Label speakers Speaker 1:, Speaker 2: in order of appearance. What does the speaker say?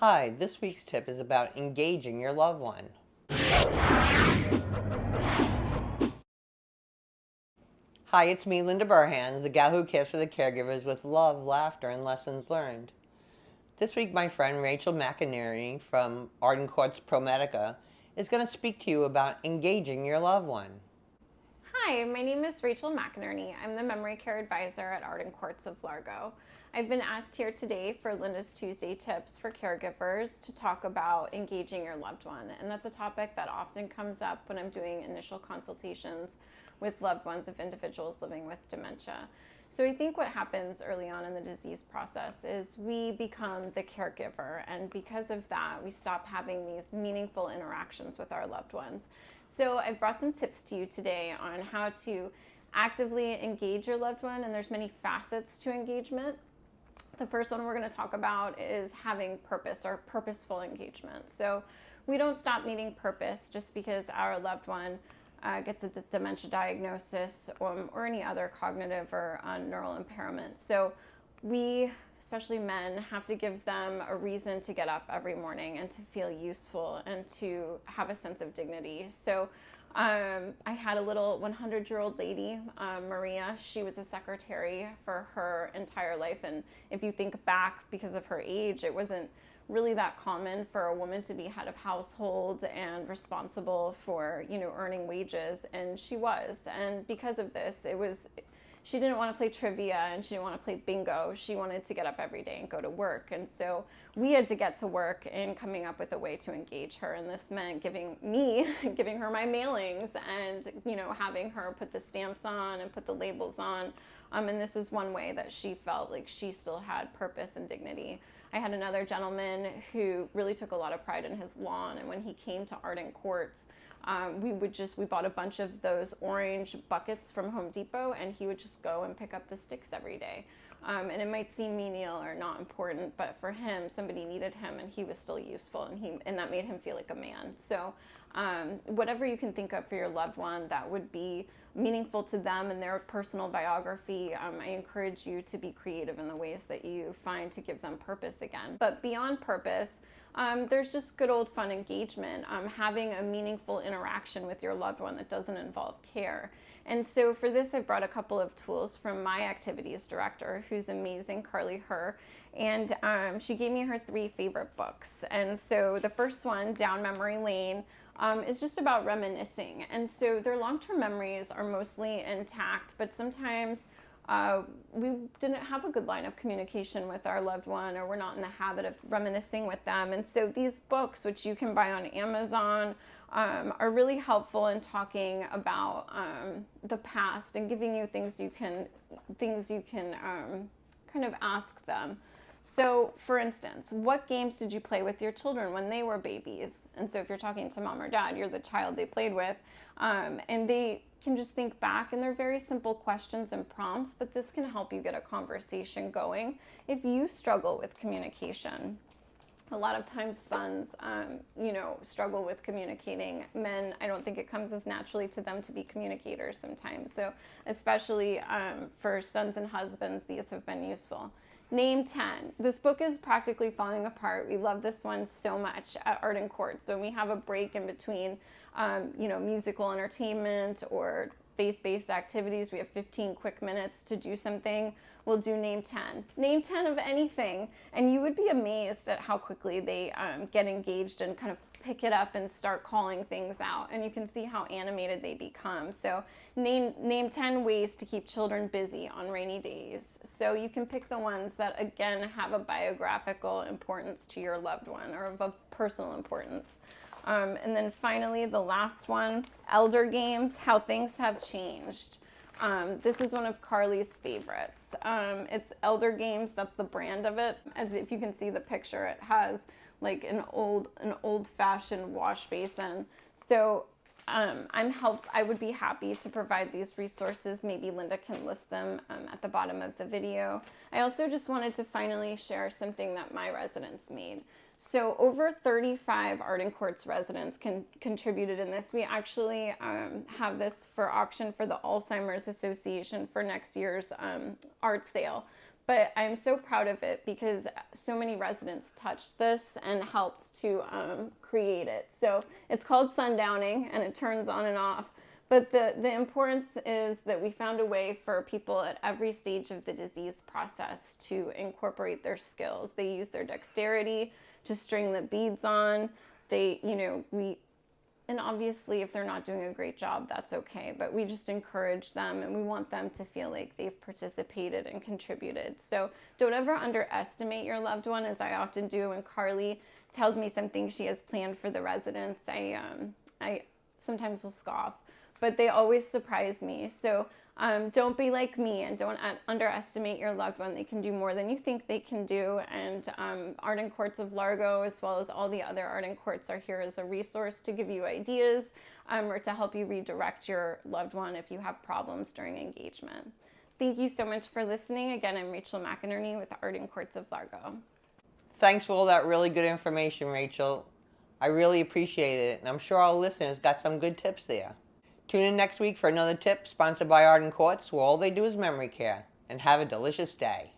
Speaker 1: Hi, this week's tip is about engaging your loved one. Hi, it's me, Linda Burhans, the gal who cares for the caregivers with love, laughter, and lessons learned. This week, my friend Rachel McInerney from Arden Courts ProMedica is going to speak to you about engaging your loved one.
Speaker 2: Hi, my name is Rachel McInerney. I'm the Memory Care Advisor at Arden Courts of Largo. I've been asked here today for Linda's Tuesday Tips for Caregivers to talk about engaging your loved one. And that's a topic that often comes up when I'm doing initial consultations with loved ones of individuals living with dementia. So I think what happens early on in the disease process is we become the caregiver, and because of that, we stop having these meaningful interactions with our loved ones. So I've brought some tips to you today on how to actively engage your loved one, and there's many facets to engagement. The first one we're going to talk about is having purpose or purposeful engagement. So we don't stop needing purpose just because our loved one gets a dementia diagnosis or any other cognitive or neural impairment. So we, especially men, have to give them a reason to get up every morning and to feel useful and to have a sense of dignity. So I had a little 100-year-old lady, Maria. She was a secretary for her entire life. And if you think back, because of her age, it wasn't really that common for a woman to be head of household and responsible for, earning wages. And she was. And because of this, she didn't want to play trivia and she didn't want to play bingo. She wanted to get up every day and go to work. And so we had to get to work in coming up with a way to engage her. And this meant giving her my mailings and, having her put the stamps on and put the labels on. And this was one way that she felt like she still had purpose and dignity. I had another gentleman who really took a lot of pride in his lawn. And when he came to Arden Courts, we bought a bunch of those orange buckets from Home Depot, and he would just go and pick up the sticks every day. And it might seem menial or not important, but for him, somebody needed him and he was still useful, and that made him feel like a man. So whatever you can think of for your loved one that would be meaningful to them and their personal biography, I encourage you to be creative in the ways that you find to give them purpose again. But beyond purpose, there's just good old fun engagement, having a meaningful interaction with your loved one that doesn't involve care. And so for this, I've brought a couple of tools from my activities director, who's amazing, Carly Herr, and she gave me her 3 favorite books. And so the first one, Down Memory Lane, is just about reminiscing. And so their long-term memories are mostly intact, but sometimes we didn't have a good line of communication with our loved one, or we're not in the habit of reminiscing with them. And so these books, which you can buy on Amazon, are really helpful in talking about the past and giving you things you can kind of ask them. So, for instance, what games did you play with your children when they were babies? And so if you're talking to mom or dad, you're the child they played with, and they can just think back, and they're very simple questions and prompts, but this can help you get a conversation going if you struggle with communication. A lot of times sons, struggle with communicating. Men, I don't think it comes as naturally to them to be communicators sometimes. So especially for sons and husbands, these have been useful. Name 10. This book is practically falling apart. We love this one so much at Arden Courts. So when we have a break in between, musical entertainment or faith-based activities, we have 15 quick minutes to do something. We'll do Name 10. Name 10 of anything, and you would be amazed at how quickly they get engaged and kind of pick it up and start calling things out, and you can see how animated they become. So name 10 ways to keep children busy on rainy days. So you can pick the ones that, again, have a biographical importance to your loved one or of a personal importance. And then finally, the last one, Elder Games, How Things Have Changed. This is one of Carly's favorites. It's Elder Games, that's the brand of it. As if you can see the picture, it has like an old-fashioned wash basin. So I would be happy to provide these resources. Maybe Linda can list them at the bottom of the video. I also just wanted to finally share something that my residents made. So over 35 Arden Courts residents contributed in this. We actually have this for auction for the Alzheimer's Association for next year's art sale. But I'm so proud of it because so many residents touched this and helped to create it. So it's called sundowning and it turns on and off. But the importance is that we found a way for people at every stage of the disease process to incorporate their skills. They use their dexterity to string the beads on. And obviously if they're not doing a great job, that's okay. But we just encourage them and we want them to feel like they've participated and contributed. So don't ever underestimate your loved one, as I often do. When Carly tells me something she has planned for the residents, I sometimes will scoff, but they always surprise me. So don't be like me and don't underestimate your loved one. They can do more than you think they can do. And Ardent Courts of Largo, as well as all the other Ardent Courts, are here as a resource to give you ideas or to help you redirect your loved one if you have problems during engagement. Thank you so much for listening. Again, I'm Rachel McInerney with the Ardent Courts of Largo.
Speaker 1: Thanks for all that really good information, Rachel. I really appreciate it, and I'm sure our listeners got some good tips there. Tune in next week for another tip sponsored by Ardent Courts, where all they do is memory care. And have a delicious day.